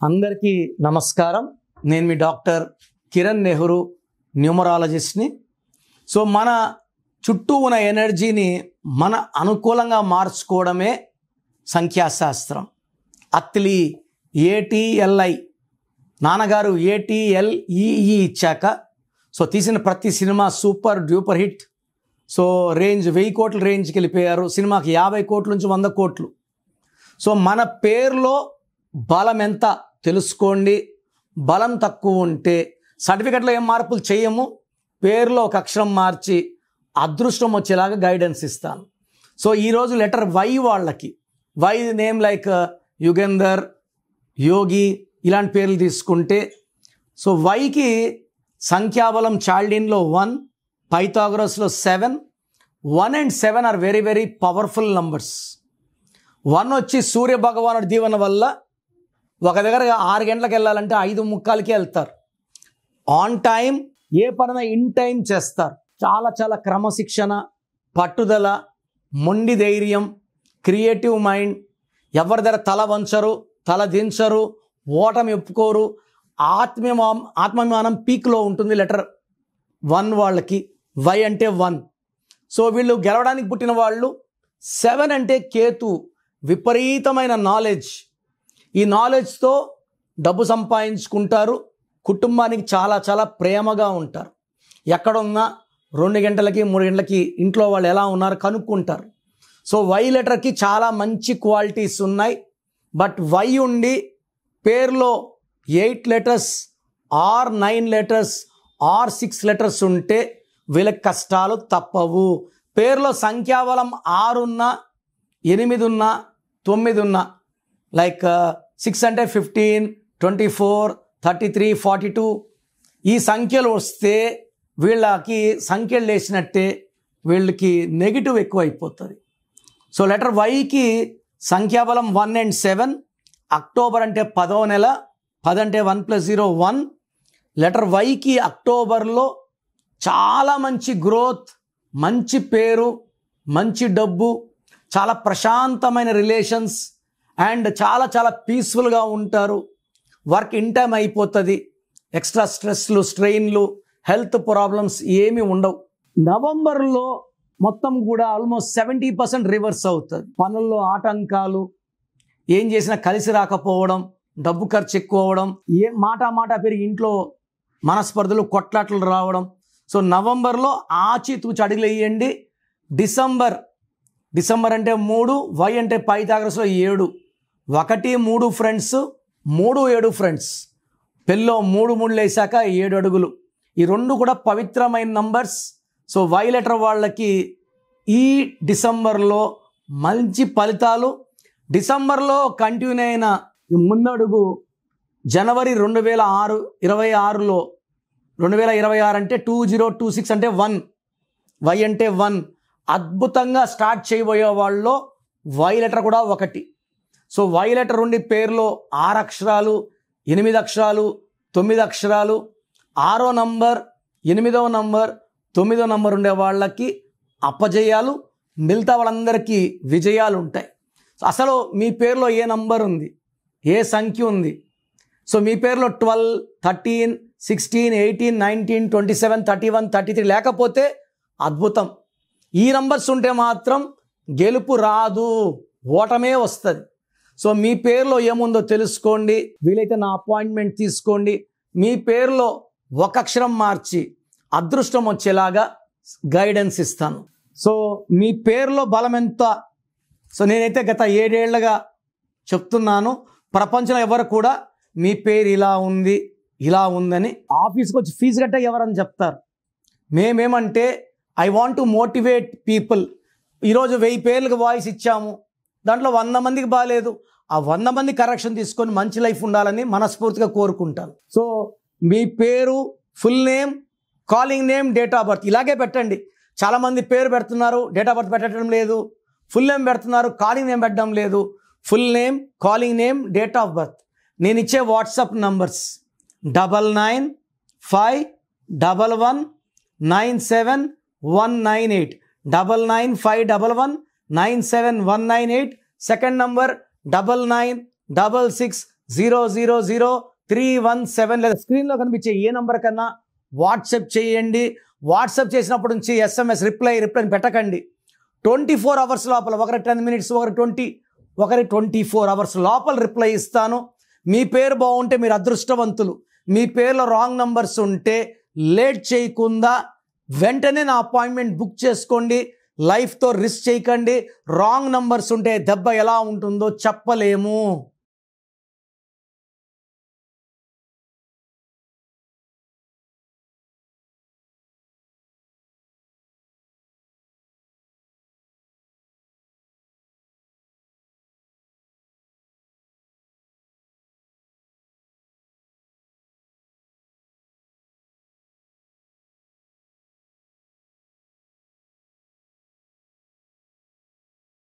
అందరికీ నమస్కారం. నేను మీ డాక్టర్ కిరణ్ నెహ్రూ, న్యూమరాలజిస్ట్ని. సో మన చుట్టూ ఉన్న ఎనర్జీని మన అనుకూలంగా మార్చుకోవడమే సంఖ్యాశాస్త్రం. అత్లీ ఏటీఎల్ఐ నాన్నగారు ఏటీఎల్ఈఈ ఇచ్చాక సో తీసిన ప్రతి cinema super duper hit. So range 1000 కోట్ల రేంజ్కి వెళ్ళిపోయారు. సినిమాకి 50 కోట్ల నుంచి 100 కోట్లు. సో మన పేరులో బలం ఎంత తెలుసుకోండి. బలం తక్కువ ఉంటే సర్టిఫికెట్లో ఏం మార్పులు చేయము, పేరులో ఒక అక్షరం మార్చి అదృష్టం వచ్చేలాగా గైడెన్స్ ఇస్తాను. సో ఈరోజు లెటర్ వై వాళ్ళకి, Y name like Yugender, Yogi ఇలాంటి పేర్లు తీసుకుంటే సో వైకి సంఖ్యాబలం చాల్డీన్లో 1, పైథాగరస్లో 7. 1 and 7 or very very powerful numbers. 1 వచ్చి సూర్య భగవానుడి దీవెన వల్ల ఒక దగ్గర 6 గంటలకు వెళ్ళాలంటే 5:45కే వెళ్తారు. ఆన్ టైం, ఏ పనైనా ఇన్ టైం చేస్తారు. చాలా చాలా క్రమశిక్షణ, పట్టుదల, మొండి ధైర్యం, క్రియేటివ్ మైండ్, ఎవరి దగ్గర తల వంచరు, తల దించరు, ఓటమి ఒప్పుకోరు, ఆత్మాభిమానం పీక్లో ఉంటుంది. లెటర్ 1 వాళ్ళకి వై అంటే 1. సో వీళ్ళు గెలవడానికి పుట్టిన వాళ్ళు. 7 అంటే కేతు, విపరీతమైన నాలెడ్జ్. ఈ నాలెడ్జ్తో డబ్బు సంపాదించుకుంటారు. కుటుంబానికి చాలా చాలా ప్రేమగా ఉంటారు. ఎక్కడున్నా 2 గంటలకి 3 గంటలకి ఇంట్లో వాళ్ళు ఎలా ఉన్నారు కనుక్కుంటారు. సో వై లెటర్కి చాలా మంచి క్వాలిటీస్ ఉన్నాయి. బట్ వై ఉండి పేరులో 8 letters or 9 letters or 6 letters ఉంటే వీళ్ళకి కష్టాలు తప్పవు. పేరులో సంఖ్యాబలం 6 ఉన్నా, 8 ఉన్నా, 9 ఉన్నా, లైక్ 6 అంటే 15, 24, 33, 42 ఈ సంఖ్యలు వస్తే వీళ్ళకి సంఖ్యలు వేసినట్టే వీళ్ళకి నెగిటివ్ ఎక్కువ అయిపోతుంది. సో లెటర్ వైకి సంఖ్యాబలం 1 and 7. అక్టోబర్ అంటే 10వ నెల, 10 అంటే 1 + 0 1. లెటర్ వైకి అక్టోబర్లో చాలా మంచి గ్రోత్, మంచి పేరు, మంచి డబ్బు, చాలా ప్రశాంతమైన రిలేషన్స్ అండ్ చాలా చాలా పీస్ఫుల్గా ఉంటారు. వర్క్ ఇన్ టైం అయిపోతుంది. ఎక్స్ట్రా స్ట్రెస్లు, స్ట్రెయిన్లు, హెల్త్ ప్రాబ్లమ్స్ ఏమీ ఉండవు. నవంబర్లో మొత్తం కూడా ఆల్మోస్ట్ 70% రివర్స్ అవుతుంది. పనుల్లో ఆటంకాలు, ఏం చేసినా కలిసి రాకపోవడం, డబ్బు ఖర్చు ఎక్కువ అవ్వడం, మాట పెరిగి ఇంట్లో మనస్పర్ధలు, కొట్లాట్లు రావడం. సో నవంబర్లో ఆచితూచి అడుగులు వేయండి. డిసెంబర్ అంటే 3, వై అంటే పైథాగరస్లో 7. 1, 3 ఫ్రెండ్స్, 3, 7 ఫ్రెండ్స్. పెళ్ళో 3 3 వేసాక 7 అడుగులు. ఈ 2 కూడా పవిత్రమైన నంబర్స్. సో వై లెటర్ వాళ్ళకి ఈ డిసెంబర్లో మంచి ఫలితాలు. డిసెంబర్లో కంటిన్యూ అయిన ఈ ముందడుగు జనవరి 2026లో 2026 అంటే 2026 అంటే 1, వై అంటే 1 అద్భుతంగా స్టార్ట్ చేయబోయే వాళ్ళలో వై లెటర్ కూడా 1. సో వై లెటర్ ఉండి పేరులో 6 అక్షరాలు, 8 అక్షరాలు, 9 అక్షరాలు, 6వ నంబర్, 8వ నంబర్, 9వ నంబర్ ఉండే వాళ్ళకి అపజయాలు, మిగతా వాళ్ళందరికీ విజయాలు ఉంటాయి. అసలు మీ పేరులో ఏ నంబర్ ఉంది, ఏ సంఖ్య ఉంది? సో మీ పేరులో 12, 13, 16, 18, 19, 27, 31, 33 లేకపోతే అద్భుతం. ఈ నంబర్స్ ఉంటే మాత్రం గెలుపు రాదు, ఓటమే వస్తుంది. సో మీ పేరులో ఏముందో తెలుసుకోండి. వీలైతే నా అపాయింట్మెంట్ తీసుకోండి. మీ పేరులో ఒక అక్షరం మార్చి అదృష్టం వచ్చేలాగా గైడెన్స్ ఇస్తాను. సో మీ పేరులో బలం ఎంత? సో నేనైతే గత 7 ఏళ్లుగా చెప్తున్నాను. ప్రపంచంలో ఎవరు కూడా మీ పేరు ఇలా ఉంది, ఇలా ఉందని ఆఫీస్కి వచ్చి ఫీజు కట్టే ఎవరని చెప్తారు. మేమేమంటే I want to motivate people. ఈరోజు 1000 పేర్లకు వాయిస్ ఇచ్చాము, దాంట్లో 100 మందికి బాగాలేదు. ఆ 100 మంది కరెక్షన్ తీసుకొని మంచి లైఫ్ ఉండాలని మనస్ఫూర్తిగా కోరుకుంటాను. సో మీ పేరు, full name, calling name, date of birth ఇలాగే పెట్టండి. చాలామంది పేరు పెడుతున్నారు, డేట్ ఆఫ్ బర్త్ పెట్టడం లేదు. ఫుల్ నేమ్ పెడుతున్నారు, కాలింగ్ నేమ్ పెట్టడం లేదు. Full name, calling name, date of birth. నేను ఇచ్చే వాట్సాప్ నంబర్స్ 9951197198, 9951197198. సెకండ్ నంబర్ 9966 0000317 లేదా స్క్రీన్లో కనిపించే ఏ నంబర్ కన్నా వాట్సాప్ చేయండి. వాట్సాప్ చేసినప్పటి నుంచి SMS రిప్లై పెట్టకండి. 24 అవర్స్ లోపల, ఒకరి 10 మినిట్స్, ఒకరి 24 అవర్స్ లోపల రిప్లై ఇస్తాను. మీ పేరు బాగుంటే మీరు అదృష్టవంతులు. మీ పేరులో రాంగ్ నంబర్స్ ఉంటే లేట్ చేయకుండా వెంటనే నా అపాయింట్మెంట్ బుక్ చేసుకోండి. లైఫ్తో రిస్క్ చేయకండి. రాంగ్ నంబర్స్ ఉంటే దెబ్బ ఎలా ఉంటుందో చెప్పలేము.